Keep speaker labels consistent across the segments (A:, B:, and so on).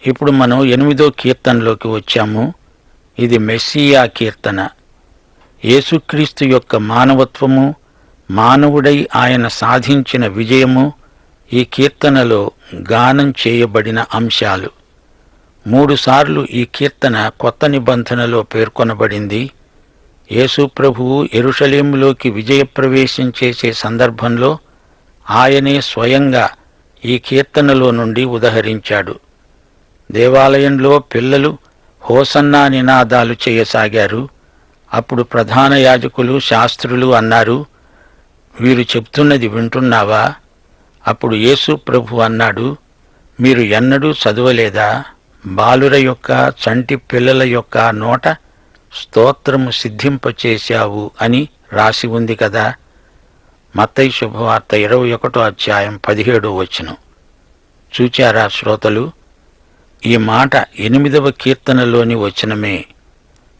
A: ఇప్పుడు మనం 8వ కీర్తనలోకి వచ్చాము. ఇది మెస్సియా కీర్తన. యేసుక్రీస్తు యొక్క మానవత్వము, మానవుడై ఆయన సాధించిన విజయము ఈ కీర్తనలో గానం చేయబడిన అంశాలు. 3 సార్లు ఈ కీర్తన కొత్త నిబంధనలో పేర్కొనబడింది. యేసు ప్రభువు యెరూషలేములోకి విజయప్రవేశం చేసే సందర్భంలో ఆయనే స్వయంగా ఈ కీర్తనలో నుండి ఉదహరించాడు. దేవాలయంలో పిల్లలు హోసన్నా నినాదాలు చేయసాగారు. అప్పుడు ప్రధాన యాజకులు, శాస్త్రులు అన్నారు, వీరు చెప్తున్నది వింటున్నావా? అప్పుడు యేసు ప్రభు అన్నాడు, మీరు ఎన్నడూ చదవలేదా? బాలుర యొక్క, చంటి పిల్లల యొక్క నోట స్తోత్రము సిద్ధింపచేశావు అని రాసి ఉంది కదా. మత్తయి శుభవార్త 21వ అధ్యాయం 17వ వచనం. చూచారా శ్రోతలు? ఈ మాట 8వ కీర్తనలోని వచనమే.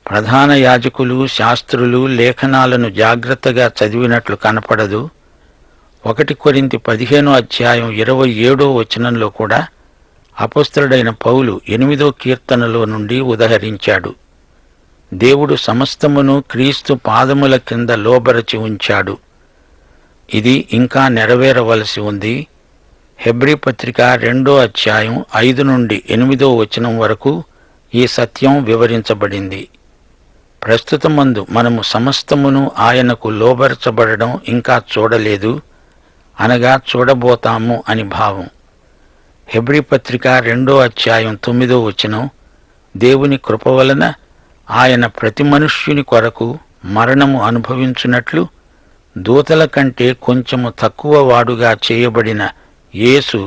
A: ప్రధాన యాజకులు, శాస్త్రులు లేఖనాలను జాగ్రత్తగా చదివినట్లు కనపడదు. 1 కొరింథీ 15వ అధ్యాయం 27వ వచనంలో కూడా అపొస్తలుడైన పౌలు 8వ కీర్తనలో నుండి ఉదహరించాడు. దేవుడు సమస్తమును క్రీస్తు పాదముల కింద లోబరచి ఉంచాడు. ఇది ఇంకా నెరవేరవలసి ఉంది. హెబ్రీ పత్రిక 2వ అధ్యాయం 5 నుండి 8వ వచనం వరకు ఈ సత్యం వివరించబడింది. ప్రస్తుతమందు మనము సమస్తమును ఆయనకు లోబరచబడడం ఇంకా చూడలేదు, అనగా చూడబోతాము అని భావం. హెబ్రీ పత్రిక 2వ అధ్యాయం 9వ వచనం, దేవుని కృప వలన ఆయన ప్రతి మనుష్యుని కొరకు మరణము అనుభవించున్నట్లు దూతల కంటే కొంచెము తక్కువ వాడుగా చేయబడిన యేసు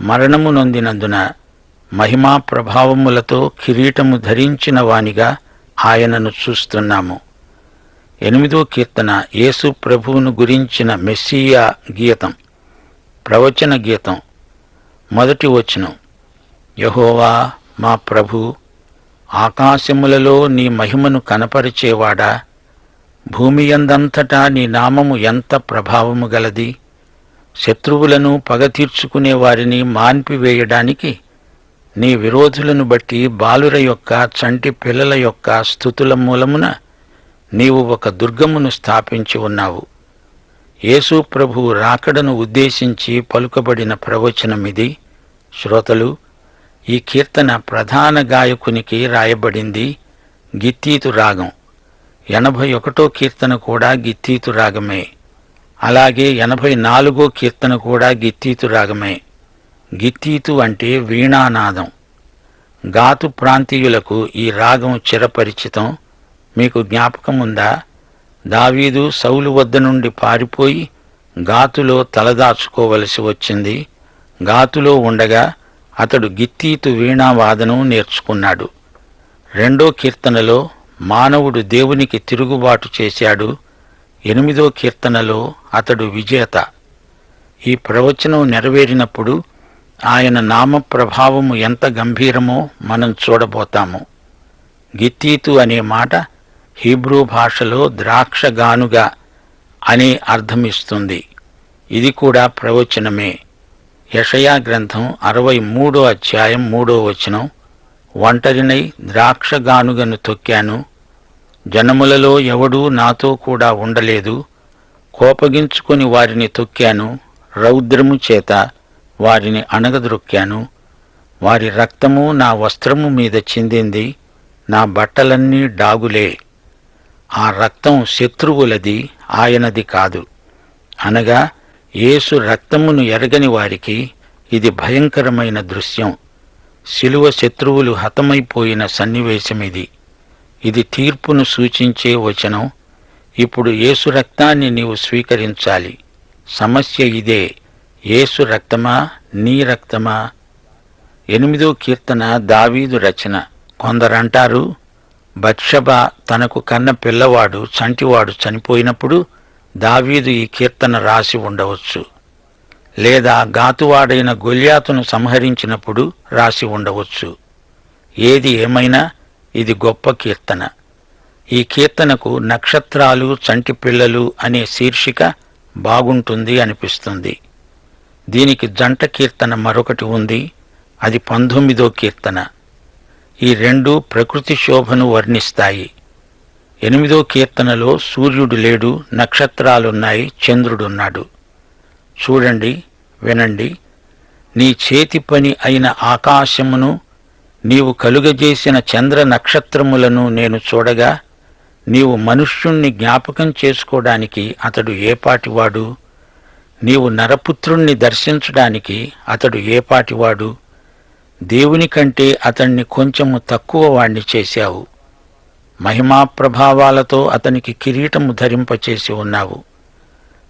A: మరణము నొందినందున మహిమా ప్రభావములతో కిరీటము ధరించిన వానిగా ఆయనను చూస్తున్నాము. 8వ కీర్తన యేసు ప్రభువును గురించిన మెస్సియా గీతం, ప్రవచన గీతం. 1వ వచనం, యెహోవా మా ప్రభు, ఆకాశములలో నీ మహిమను కనపరిచేవాడా, భూమియందంతటా నీ నామము ఎంత ప్రభావము గలది. శత్రువులను పగ తీర్చుకునే వారిని మాన్పివేయడానికి నీ విరోధులను బట్టి బాలుర యొక్క, చంటి పిల్లల యొక్క స్తుతుల మూలమున నీవు ఒక దుర్గమును స్థాపించి ఉన్నావు. యేసు ప్రభువు రాకడను ఉద్దేశించి పలుకబడిన ప్రవచనమిది. శ్రోతలు, ఈ కీర్తన ప్రధాన గాయకునికి రాయబడింది. గిత్తీతు రాగం. 81వ కీర్తన కూడా గిత్తీతు రాగమే. అలాగే 84వ కీర్తన కూడా గిత్తీతు రాగమే. గిత్తీతు అంటే వీణానాదం. గాతు ప్రాంతీయులకు ఈ రాగం చిరపరిచితం. మీకు జ్ఞాపకముందా? దావీదు సౌలు వద్ద నుండి పారిపోయి గాతులో తలదాచుకోవలసి వచ్చింది. గాతులో ఉండగా అతడు గిత్తీతు వీణావాదనం నేర్చుకున్నాడు. 2వ కీర్తనలో మానవుడు దేవునికి తిరుగుబాటు చేశాడు. 8వ కీర్తనలో అతడు విజేత. ఈ ప్రవచనం నెరవేరినప్పుడు ఆయన నామ ప్రభావము ఎంత గంభీరమో మనం చూడబోతాము. గిత్తీతు అనే మాట హీబ్రూ భాషలో ద్రాక్షగానుగా అనే అర్థమిస్తుంది. ఇది కూడా ప్రవచనమే. యెషయా గ్రంథం 63వ అధ్యాయం 3వ వచనం, ఒంటరినై ద్రాక్షగానుగను తొక్కాను, జనములలో ఎవడూ నాతో కూడా ఉండలేదు. కోపగించుకొని వారిని తొక్కాను, రౌద్రము చేత వారిని అణగద్రొక్కాను. వారి రక్తము నా వస్త్రము మీద చిందింది, నా బట్టలన్నీ డాగులే. ఆ రక్తం శత్రువులది, ఆయనది కాదు. అనగా యేసు రక్తమును ఎరగని వారికి ఇది భయంకరమైన దృశ్యం. శిలువ శత్రువులు హతమైపోయిన సన్నివేశమిది. ఇది తీర్పును సూచించే వచనం. ఇప్పుడు యేసు రక్తాన్ని నీవు స్వీకరించాలి. సమస్య ఇదే, యేసు రక్తమా, నీ రక్తమా? 8వ కీర్తన దావీదు రచన. కొందరంటారు, బత్షెబ తనకు కన్న పిల్లవాడు, చంటివాడు చనిపోయినప్పుడు దావీదు ఈ కీర్తన రాసి ఉండవచ్చు. లేదా గాతువాడైన గొల్యాతును సంహరించినప్పుడు రాసి ఉండవచ్చు. ఏది ఏమైనా ఇది గొప్ప కీర్తన. ఈ కీర్తనకు నక్షత్రాలు, చంటి పిల్లలు అనే శీర్షిక బాగుంటుంది అనిపిస్తుంది. దీనికి జంట కీర్తన మరొకటి ఉంది. అది 19వ కీర్తన. ఈ రెండు ప్రకృతి శోభను వర్ణిస్తాయి. 8వ కీర్తనలో సూర్యుడు లేడు, నక్షత్రాలున్నాయి, చంద్రుడున్నాడు. చూడండి, వినండి. నీ చేతి పని అయిన ఆకాశమును, నీవు కలుగజేసిన చంద్ర నక్షత్రములను నేను చూడగా, నీవు మనుష్యుణ్ణి జ్ఞాపకం చేసుకోవడానికి అతడు ఏపాటివాడు? నీవు నరపుత్రుణ్ణి దర్శించడానికి అతడు ఏపాటివాడు? దేవుని కంటే అతణ్ణి కొంచెము తక్కువ వాణ్ణి చేశావు. మహిమా ప్రభావాలతో అతనికి కిరీటము ధరింపచేసి ఉన్నావు.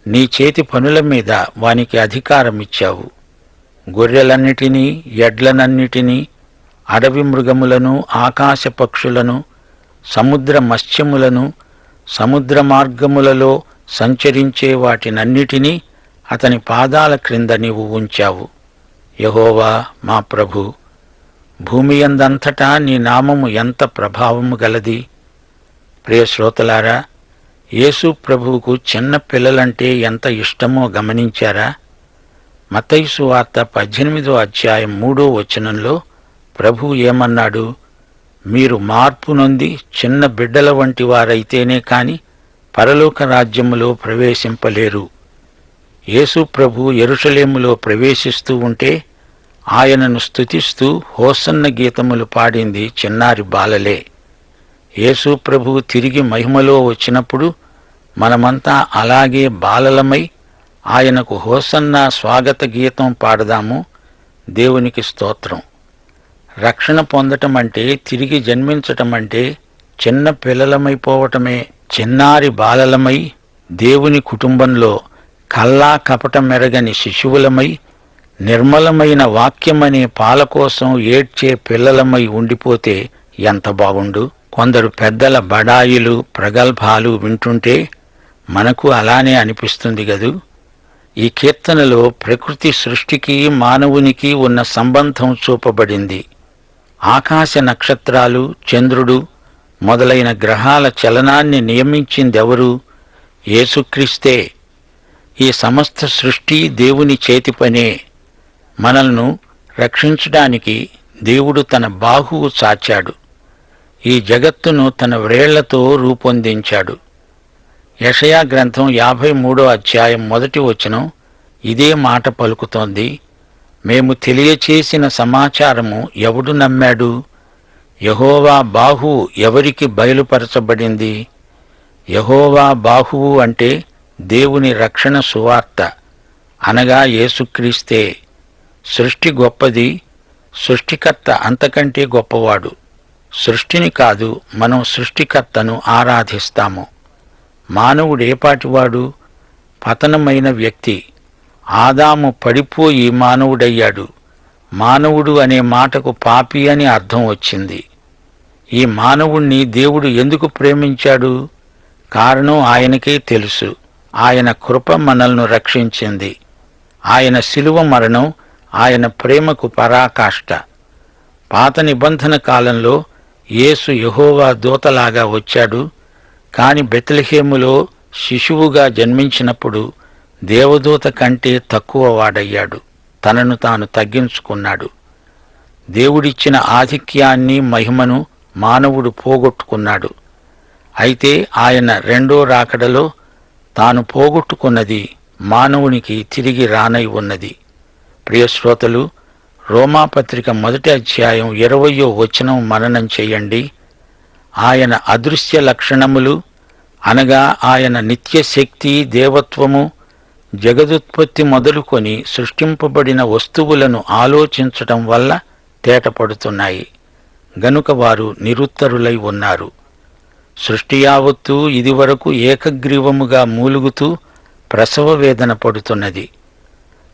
A: నీ చేతి పనుల మీద వానికి అధికారమిచ్చావు. గొర్రెలన్నిటినీ, ఎడ్లనన్నిటినీ, అడవి మృగములను, ఆకాశ పక్షులను, సముద్ర మత్స్యములను, సముద్ర మార్గములలో సంచరించే వాటినన్నిటినీ అతని పాదాల క్రింద నీవు ఉంచావు. యెహోవా మా ప్రభు, భూమియందంతటా నీ నామము ఎంత ప్రభావము గలది. ప్రియ శ్రోతలారా, యేసు ప్రభువుకు చిన్న పిల్లలంటే ఎంత ఇష్టమో గమనించారా? మత్తయి సువార్త 18వ అధ్యాయం 3వ వచనంలో ప్రభువు ఏమన్నాడు? మీరు మార్పు నొంది చిన్న బిడ్డల వంటి వారైతేనే కాని పరలోక రాజ్యములో ప్రవేశింపలేరు. యేసు ప్రభు యెరూషలేములో ప్రవేశిస్తూ ఉంటే ఆయనను స్తుతిస్తూ హోసన్న గీతములు పాడింది చిన్నారి బాలలే. యేసు ప్రభువు తిరిగి మహిమలో వచ్చినప్పుడు మనమంతా అలాగే బాలలమై ఆయనకు హోసన్న స్వాగత గీతం పాడదాము. దేవునికి స్తోత్రం. రక్షణ పొందటం అంటే, తిరిగి జన్మించటం అంటే చిన్న పిల్లలమైపోవటమే. చిన్నారి బాలలమై దేవుని కుటుంబంలో కల్లా కపటమెరగని శిశువులమై నిర్మలమైన వాక్యమనే పాల కోసం ఏడ్చే పిల్లలమై ఉండిపోతే ఎంత బాగుండు. కొందరు పెద్దల బడాయిలు, ప్రగల్భాలు వింటుంటే మనకు అలానే అనిపిస్తుంది గదు. ఈ కీర్తనలో ప్రకృతి సృష్టికి మానవునికి ఉన్న సంబంధం చూపబడింది. ఆకాశ నక్షత్రాలు, చంద్రుడు మొదలైన గ్రహాల చలనాన్ని నియమించిందెవరు? యేసుక్రీస్తే. ఈ సమస్త సృష్టి దేవుని చేతి పనే. మనల్ని రక్షించడానికి దేవుడు తన బాహువు చాచాడు. ఈ జగత్తును తన వ్రేళ్లతో రూపొందించాడు. యెషయా గ్రంథం 53వ అధ్యాయం 1వ వచనం ఇదే మాట పలుకుతోంది. మేము తెలియచేసిన సమాచారము ఎవడు నమ్మాడు? యెహోవా బాహువు ఎవరికి బయలుపరచబడింది? యెహోవా బాహువు అంటే దేవుని రక్షణ సువార్త, అనగా యేసుక్రీస్తే. సృష్టి గొప్పది, సృష్టికర్త అంతకంటే గొప్పవాడు. సృష్టిని కాదు, మనం సృష్టికర్తను ఆరాధిస్తాము. మానవుడేపాటివాడు? పతనమైన వ్యక్తి. ఆదాము పడిపోయి మానవుడయ్యాడు. మానవుడు అనే మాటకు పాపి అని అర్థం వచ్చింది. ఈ మానవుణ్ణి దేవుడు ఎందుకు ప్రేమించాడు? కారణం ఆయనకే తెలుసు. ఆయన కృప మనల్ని రక్షించింది. ఆయన శిలువ మరణం ఆయన ప్రేమకు పరాకాష్ట. పాత నిబంధన కాలంలో యేసు యెహోవా దూతలాగా వచ్చాడు. కాని బెత్లెహేములో శిశువుగా జన్మించినప్పుడు దేవదూత కంటే తక్కువ వాడయ్యాడు. తనను తాను తగ్గించుకున్నాడు. దేవుడిచ్చిన ఆధిక్యాన్ని, మహిమను మానవుడు పోగొట్టుకున్నాడు. అయితే ఆయన రెండో రాకడలో తాను పోగొట్టుకున్నది మానవునికి తిరిగి రానై ఉన్నది. ప్రియశ్రోతలు, రోమాపత్రిక 1వ అధ్యాయం 20వ వచనం మననం చెయ్యండి. ఆయన అదృశ్య లక్షణములు అనగా ఆయన నిత్యశక్తి, దేవత్వము జగదుత్పత్తి మొదలుకొని సృష్టింపబడిన వస్తువులను ఆలోచించటం వల్ల తేటపడుతున్నాయి. గనుక వారు నిరుత్తరులై ఉన్నారు. సృష్టి యావత్తూ ఇదివరకు ఏకగ్రీవముగా మూలుగుతూ ప్రసవ వేదన పడుతున్నది.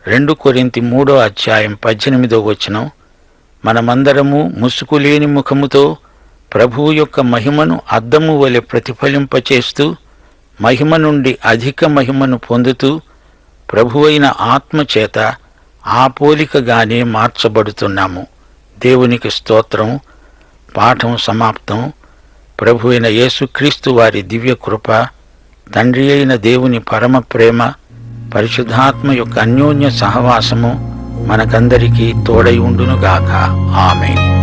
A: 2 కొరింథీ 3వ అధ్యాయం 18వ వచనం మనమందరము ముసుకులేని ముఖముతో ప్రభువు యొక్క మహిమను అద్దము వలె ప్రతిఫలింపచేస్తూ మహిమ నుండి అధిక మహిమను పొందుతూ ప్రభువైన ఆత్మచేత ఆ పోలికగానే మార్చబడుతున్నాము. దేవునికి స్తోత్రం. పాఠం సమాప్తం. ప్రభువైన యేసుక్రీస్తు వారి దివ్య కృప, తండ్రి అయిన దేవుని పరమ ప్రేమ, పరిశుద్ధాత్మ యొక్క అన్యోన్య సహవాసము మనకందరికీ తోడై ఉండునుగాక. ఆమేన్.